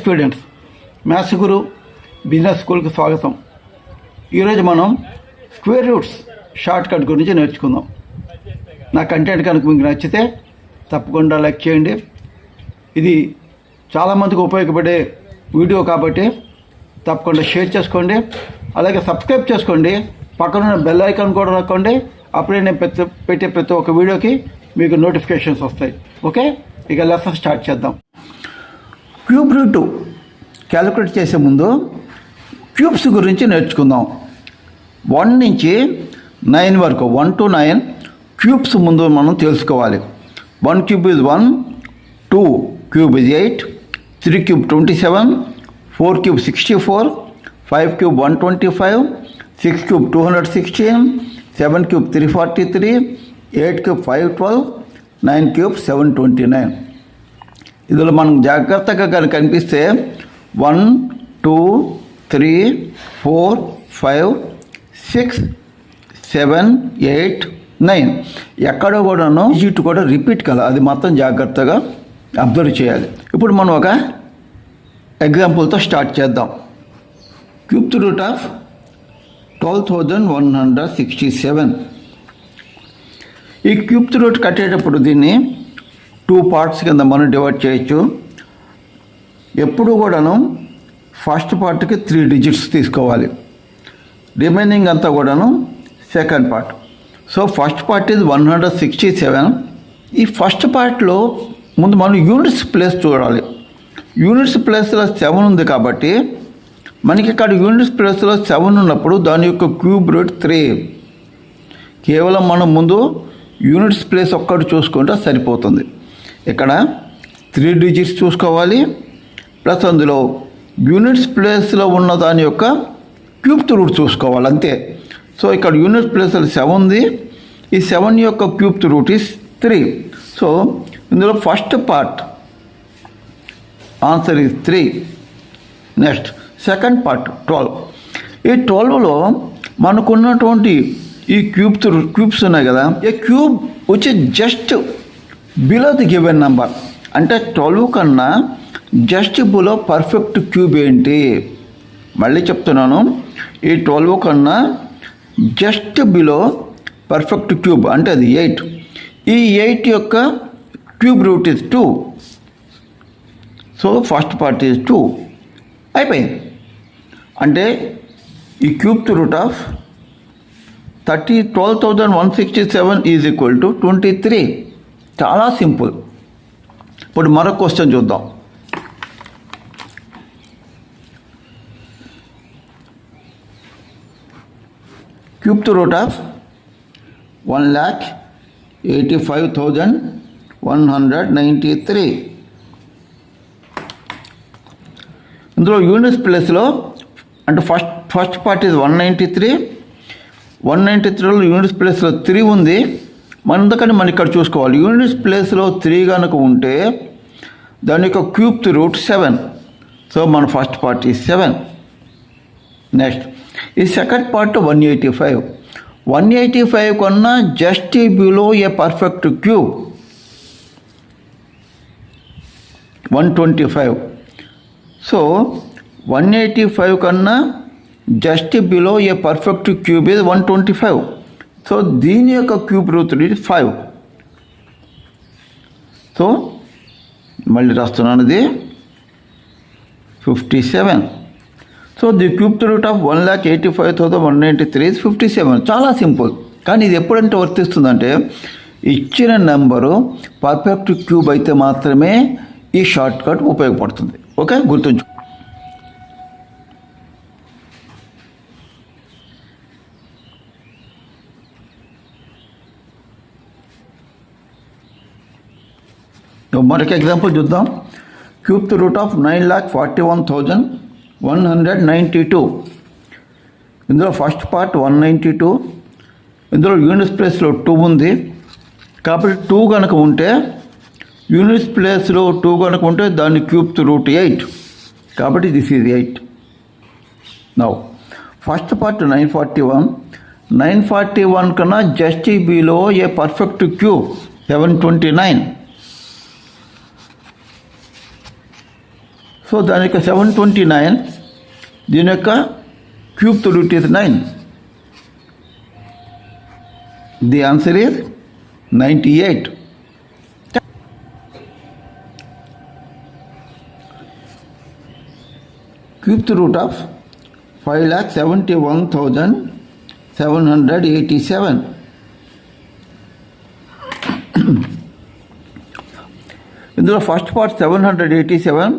Students, maths గురు business స్కూల్కి స్వాగతం. ఈరోజు మనం స్క్వేర్ రూట్స్ షార్ట్ కట్ గురించి నేర్చుకుందాం. నా కంటెంట్ కనుక మీకు నచ్చితే తప్పకుండా లైక్ చేయండి. ఇది చాలామందికి ఉపయోగపడే వీడియో కాబట్టి తప్పకుండా షేర్ చేసుకోండి. అలాగే సబ్స్క్రైబ్ చేసుకోండి. పక్కన బెల్ ఐకాన్ కూడా నొక్కండి. అప్పుడే నేను పెట్టే ప్రతి ఒక్క వీడియోకి మీకు నోటిఫికేషన్స్ వస్తాయి. ఓకే, ఇక లెసన్ స్టార్ట్ చేద్దాం. క్యూబ్ రూట్ క్యాలిక్యులేట్ చేసే ముందు క్యూబ్స్ గురించి నేర్చుకుందాం. 1 నుంచి 9 వరకు 1 to 9 క్యూబ్స్ ముందు మనం తెలుసుకోవాలి. 1 cube is 1, 2 cube is 8, 3 cube 27, 4 cube 64, 5 cube 125, 6 cube 216, 7 cube 343, 8 cube 512, 9 cube 729. ఇందులో మనం జాగ్రత్తగా కనిపిస్తే 1, 2, 3, 4, 5, 6, 7, 8, 9 ఎక్కడో కూడాను డిజిట్ కూడా రిపీట్ కదా, అది మొత్తం జాగ్రత్తగా అబ్జర్వ్ చేయాలి. ఇప్పుడు మనం ఒక ఎగ్జాంపుల్తో స్టార్ట్ చేద్దాం. Cube root of 12,167. ఈ క్యూబ్ రూట్ కట్టేటప్పుడు దీన్ని 2 పార్ట్స్ కింద మనం డివైడ్ చేయొచ్చు. ఎప్పుడు కూడాను ఫస్ట్ పార్ట్కి 3 డిజిట్స్ తీసుకోవాలి. రిమైనింగ్ అంతా కూడాను second part. So first part ఇది 167. ఈ ఫస్ట్ పార్ట్లో ముందు మనం యూనిట్స్ ప్లేస్ చూడాలి. యూనిట్స్ ప్లేస్లో 7 ఉంది కాబట్టి మనకి ఇక్కడ యూనిట్స్ ప్లేస్లో 7 ఉన్నప్పుడు దాని యొక్క క్యూబ్ రూట్ 3. కేవలం మనం ముందు యూనిట్స్ ప్లేస్ ఒక్కటి చూసుకుంటే సరిపోతుంది. ఇక్కడ 3 డిజిట్స్ చూసుకోవాలి, ప్లస్ అందులో యూనిట్స్ ప్లేస్లో ఉన్న దాని యొక్క క్యూబ్ రూట్ చూసుకోవాలి, అంతే. సో ఇక్కడ యూనిట్ ప్లేస్లో 7 ఉంది. ఈ 7 యొక్క క్యూబ్ రూట్ ఈస్ 3. సో ఇందులో first part answer is 3. Next second part 12. ఈ 12లో మనకున్నటువంటి ఈ క్యూబ్స్ ఉన్నాయి కదా, ఈ క్యూబ్ వచ్చి just below the given number. అంటే 12 కన్నా జస్ట్ బిలో పర్ఫెక్ట్ క్యూబ్ ఏంటి? మళ్ళీ చెప్తున్నాను, ఈ 12 కన్నా జస్ట్ బిలో పర్ఫెక్ట్ క్యూబ్ అంటే అది 8. ఈ 8 యొక్క cube route is 2. So first part is 2. అయిపోయింది. అంటే ఈ cube root of 12,167 is equal to 23. చాలా సింపుల్. ఇప్పుడు మరొక క్వశ్చన్ చూద్దాం. Cube root of 1,85,193. ఇందులో యూనిట్స్ ప్లేస్లో అంటే ఫస్ట్ పార్ట్ ఇది 193. 193లో యూనిట్స్ ప్లేస్లో 3 ఉంది. అందుకని మనం ఇక్కడ చూసుకోవాలి. యూనిట్స్ ప్లేస్లో 3 కనుక ఉంటే దాని యొక్క క్యూబ్ రూట్ 7. సో మన ఫస్ట్ పార్ట్ ఈ 7. నెక్స్ట్ ఈ సెకండ్ పార్ట్ 185. 185 కన్నా just below a perfect cube 125. So 185 కన్నా just below a perfect cube ఇది 125. సో దీని యొక్క క్యూబ్ రూట్ ఇది 5. సో మళ్ళీ రాస్తున్నాను, ఇది 57. So the cube root of 1,85,193 is 57. చాలా సింపుల్. కానీ ఇది ఎప్పుడంటే వర్తిస్తుందంటే ఇచ్చిన నెంబరు పర్ఫెక్ట్ క్యూబ్ అయితే మాత్రమే ఈ షార్ట్ కట్ ఉపయోగపడుతుంది. ఓకే, గుర్తుంచు. మరొక ఎగ్జాంపుల్ చూద్దాం. Cube root of 9,41,192. ఇందులో ఫస్ట్ పార్ట్ 192. ఇందులో యూనిట్స్ ప్లేస్లో 2 ఉంది కాబట్టి 2 కనుక ఉంటే యూనిట్స్ ప్లేస్లో 2 కనుక ఉంటే దాని క్యూబ్ రూట్ 8. కాబట్టి this is 8. Now first part 941. 941 కన్నా just below a perfect cube 729. So దాని యొక్క 729, దీని యొక్క cube route is 9. The answer is 98. Cube root of 5,71,787. ఇందులో ఫస్ట్ పార్ట్ 787.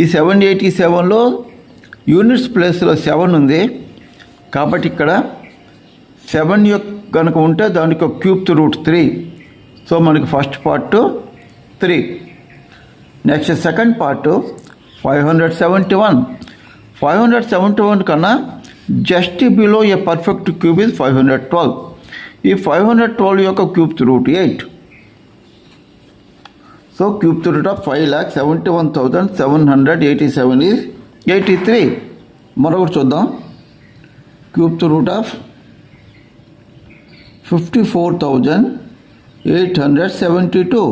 ఈ 787లో యూనిట్స్ ప్లేస్లో 7 ఉంది కాబట్టి ఇక్కడ 7 కనుక ఉంటే దానికి క్యూబ్ రూట్ 3. సో మనకి first part 3. Next second part 571 కన్నా just below a perfect cube is 512. ఈ 512 యొక్క cube route 8. So cube root of 5,71,787 is 83. మరొకటి చూద్దాం. Cube root of 54,872.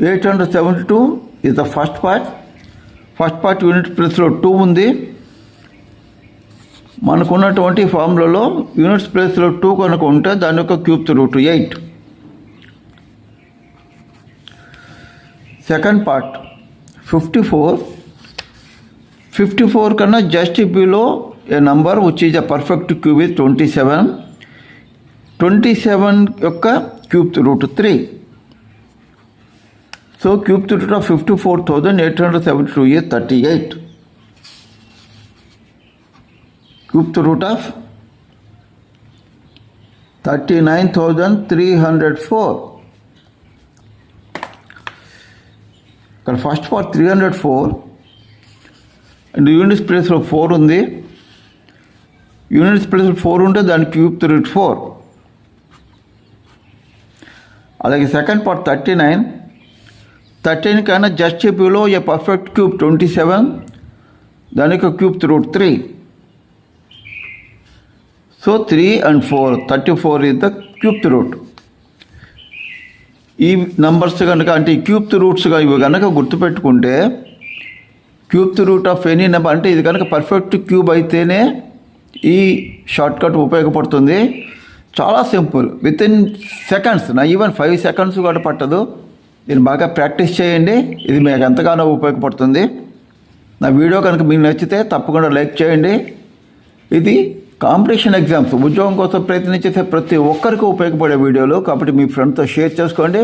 872 is the first part. First part unit ప్లేస్లో 2 ఉంది. మనకున్నటువంటి ఫార్ములాలో units ప్లేస్లో 2 కనుక ఉంటే దాని యొక్క క్యూబ్ రూట్ 8. సెకండ్ పార్ట్ 54 కన్నా just below A number which is a perfect cube is 27. 27 యొక్క cube root 3. So cube root of 54,872 is 38. Cube root of 39,304. ఇక్కడ ఫస్ట్ పార్ట్ 304 అండ్ యూనిట్స్ ప్లేస్లో 4 ఉంది. యూనిట్స్ ప్లేస్లో 4 ఉంటే దాని క్యూబ్ రూట్ 4. అలాగే second part 13 కన్నా just below a perfect cube 27. దాని యొక్క cube root 3. So 3 and 4 34 is the cube root. ఈ నంబర్స్ కనుక అంటే ఈ క్యూబ్ రూట్స్గా ఇవి కనుక గుర్తుపెట్టుకుంటే cube root of any number అంటే ఇది కనుక పర్ఫెక్ట్ క్యూబ్ అయితేనే ఈ షార్ట్కట్ ఉపయోగపడుతుంది. చాలా సింపుల్, విత్ ఇన్ సెకండ్స్, నా ఈవెన్ 5 seconds కూడా పట్టదు. దీన్ని బాగా ప్రాక్టీస్ చేయండి. ఇది మీకు ఎంతగానో ఉపయోగపడుతుంది. నా వీడియో కనుక మీకు నచ్చితే తప్పకుండా లైక్ చేయండి. ఇది కాంపిటీషన్ ఎగ్జామ్స్, ఉద్యోగం కోసం ప్రయత్నించేసే ప్రతి ఒక్కరికి ఉపయోగపడే వీడియోలు కాబట్టి మీ ఫ్రెండ్తో షేర్ చేసుకోండి.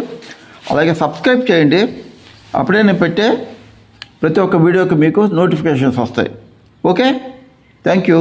అలాగే సబ్స్క్రైబ్ చేయండి. అప్పుడే నేను పెట్టే ప్రతి ఒక్క వీడియోకి మీకు నోటిఫికేషన్స్ వస్తాయి. Okay, thank you.